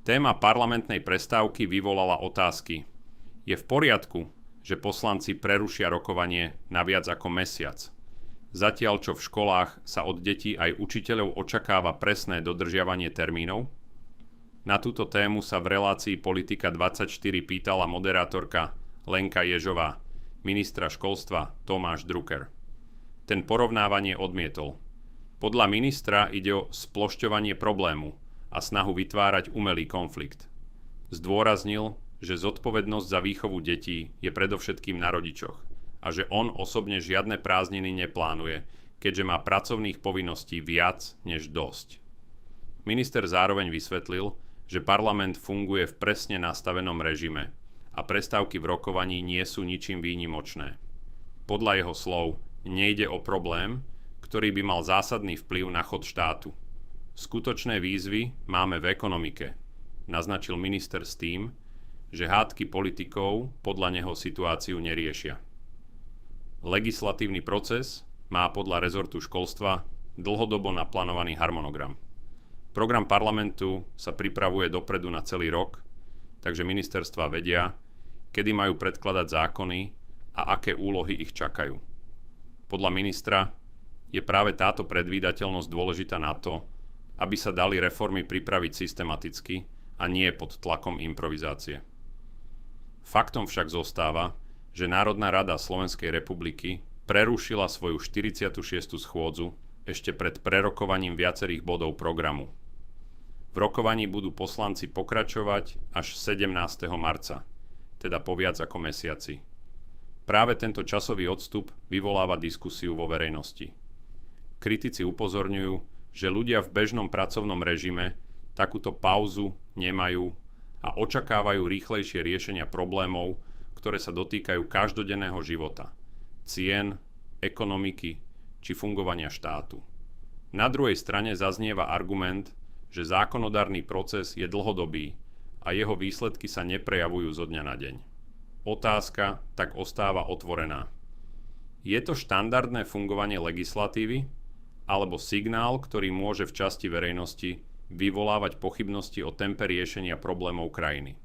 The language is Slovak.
Téma parlamentnej prestávky vyvolala otázky. Je v poriadku, že poslanci prerušia rokovanie na viac ako mesiac? Zatiaľ, čo v školách sa od detí aj učiteľov očakáva presné dodržiavanie termínov? Na túto tému sa v relácii Politika 24 pýtala moderátorka Lenka Ježová, ministra školstva Tomáš Drucker. Ten porovnávanie odmietol. Podľa ministra ide o splošťovanie problému a snahu vytvárať umelý konflikt. Zdôraznil, že zodpovednosť za výchovu detí je predovšetkým na rodičoch a že on osobne žiadne prázdniny neplánuje, keďže má pracovných povinností viac než dosť. Minister zároveň vysvetlil, že parlament funguje v presne nastavenom režime a prestávky v rokovaní nie sú ničím výnimočné. Podľa jeho slov nejde o problém, ktorý by mal zásadný vplyv na chod štátu. Skutočné výzvy máme v ekonomike, naznačil minister s tým, že hádky politikov podľa neho situáciu neriešia. Legislatívny proces má podľa rezortu školstva dlhodobo naplánovaný harmonogram. Program parlamentu sa pripravuje dopredu na celý rok, takže ministerstvá vedia, kedy majú predkladať zákony a aké úlohy ich čakajú. Podľa ministra je práve táto predvídateľnosť dôležitá na to, aby sa dali reformy pripraviť systematicky a nie pod tlakom improvizácie. Faktom však zostáva, že Národná rada Slovenskej republiky prerušila svoju 46. schôdzu ešte pred prerokovaním viacerých bodov programu. V rokovaní budú poslanci pokračovať až 17. marca, teda po viac ako mesiaci. Práve tento časový odstup vyvoláva diskusiu vo verejnosti. Kritici upozorňujú, že ľudia v bežnom pracovnom režime takúto pauzu nemajú a očakávajú rýchlejšie riešenia problémov, ktoré sa dotýkajú každodenného života, cien, ekonomiky či fungovania štátu. Na druhej strane zaznieva argument, že zákonodárny proces je dlhodobý a jeho výsledky sa neprejavujú zo dňa na deň. Otázka tak ostáva otvorená. Je to štandardné fungovanie legislatívy alebo signál, ktorý môže v časti verejnosti vyvolávať pochybnosti o tempe riešenia problémov krajiny?